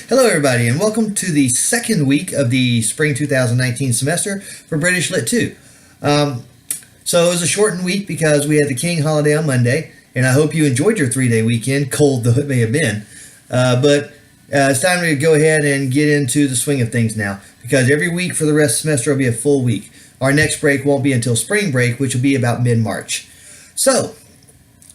Hello, everybody, and welcome to the second week of the spring 2019 semester for British Lit 2. So it was a shortened week because we had the King holiday on Monday, and I hope you enjoyed your 3-day weekend, cold though it may have been. But it's time to go ahead and get into the swing of things now, because every week for the rest of the semester will be a full week. Our next break won't be until spring break, which will be about mid-March. So,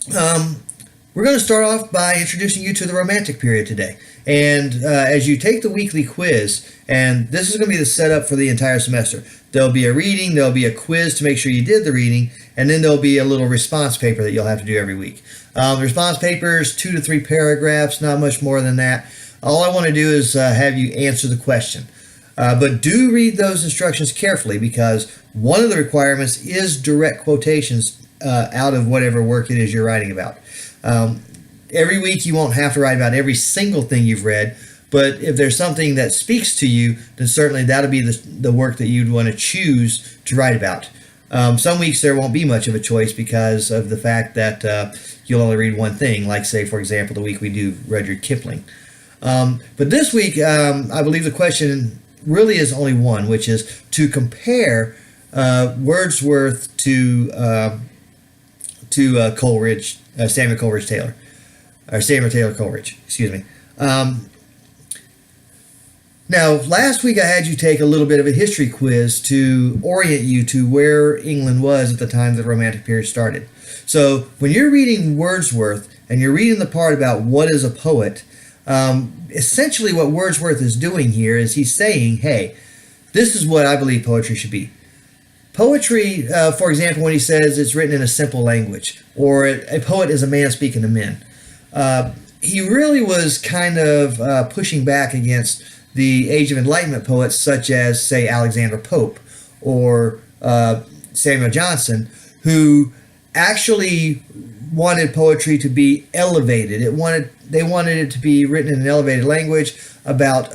we're going to start off by introducing you to the Romantic period today. And as you take the weekly quiz, and this is going to be the setup for the entire semester. There'll be a reading, there'll be a quiz to make sure you did the reading, and then there'll be a little response paper that you'll have to do every week. The response paper is 2 to 3 paragraphs, not much more than that. All I want to do is have you answer the question. But do read those instructions carefully, because one of the requirements is direct quotations out of whatever work it is you're writing about. Every week you won't have to write about every single thing you've read, but if there's something that speaks to you, then certainly that'll be the work that you'd want to choose to write about. Some weeks there won't be much of a choice because of the fact that you'll only read one thing, like, say, for example, the week we do Rudyard Kipling. But this week, I believe the question really is only one, which is to compare Wordsworth to Coleridge, Samuel Coleridge Taylor. Or Samuel Taylor Coleridge, excuse me. Now, last week I had you take a little bit of a history quiz to orient you to where England was at the time the Romantic period started. So, when you're reading Wordsworth and you're reading the part about what is a poet, essentially what Wordsworth is doing here is he's saying, hey, this is what I believe poetry should be. Poetry, for example, when he says it's written in a simple language, or a poet is a man speaking to men, he really was kind of pushing back against the Age of Enlightenment poets such as, say, Alexander Pope or Samuel Johnson, who actually wanted poetry to be elevated. They wanted it to be written in an elevated language about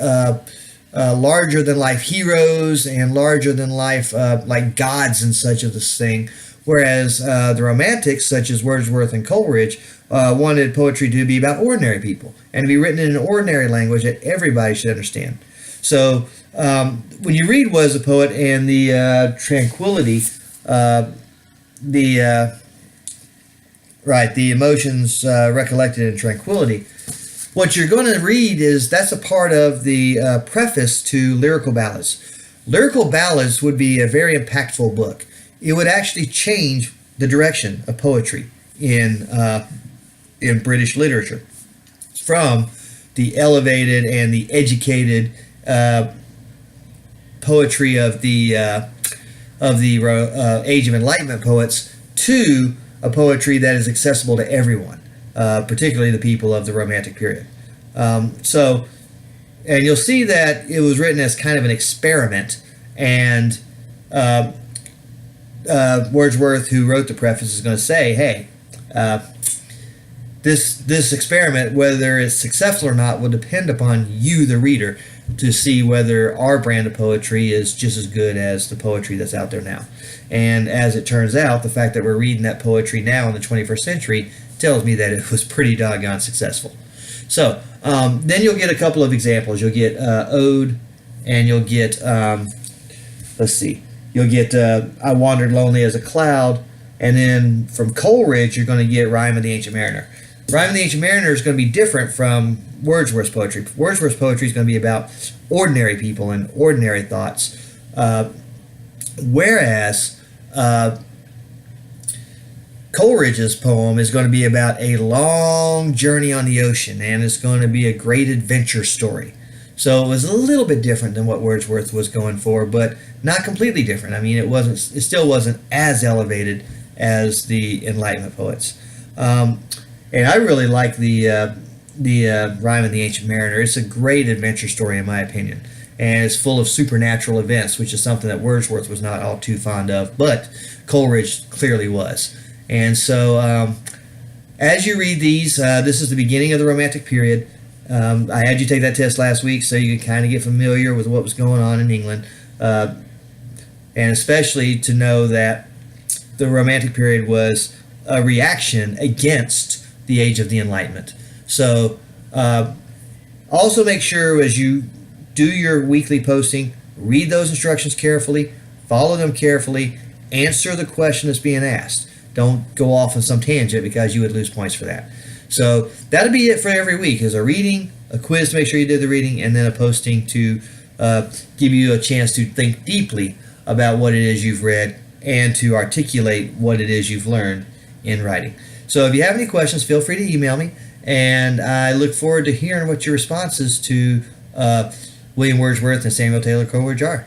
larger-than-life heroes and larger-than-life like gods and such of this thing, whereas the Romantics, such as Wordsworth and Coleridge, wanted poetry to be about ordinary people and to be written in an ordinary language that everybody should understand. So when you read Was a Poet and the Tranquility, the emotions recollected in tranquility, what you're going to read is that's a part of the preface to Lyrical Ballads. Lyrical Ballads would be a very impactful book. It would actually change the direction of poetry in British literature from the elevated and the educated poetry of the Age of Enlightenment poets to a poetry that is accessible to everyone, particularly the people of the Romantic period. And you'll see that it was written as kind of an experiment, and Wordsworth, who wrote the preface, is going to say, hey, this experiment, whether it's successful or not, will depend upon you, the reader, to see whether our brand of poetry is just as good as the poetry that's out there now. And as it turns out, the fact that we're reading that poetry now in the 21st century tells me that it was pretty doggone successful. So, then you'll get a couple of examples. You'll get Ode, and you'll get, you'll get I Wandered Lonely as a Cloud, and then from Coleridge, you're going to get Rime of the Ancient Mariner. Rime of the Ancient Mariner is going to be different from Wordsworth's poetry. Wordsworth's poetry is going to be about ordinary people and ordinary thoughts, whereas Coleridge's poem is going to be about a long journey on the ocean, and it's going to be a great adventure story. So it was a little bit different than what Wordsworth was going for, but not completely different. I mean, it still wasn't as elevated as the Enlightenment poets. And I really like the Rime of the Ancient Mariner. It's a great adventure story, in my opinion, and it's full of supernatural events, which is something that Wordsworth was not all too fond of, but Coleridge clearly was. And so, as you read these, this is the beginning of the Romantic period. I had you take that test last week so you could kind of get familiar with what was going on in England, and especially to know that the Romantic period was a reaction against the Age of the Enlightenment. So Also, make sure as you do your weekly posting, read those instructions carefully, follow them carefully, answer the question that's being asked. Don't go off on some tangent because you would lose points for that. So that'll be it for every week. Is a reading, a quiz to make sure you did the reading, and then a posting to give you a chance to think deeply about what it is you've read and to articulate what it is you've learned in writing. So if you have any questions, feel free to email me, and I look forward to hearing what your responses to William Wordsworth and Samuel Taylor Coleridge are.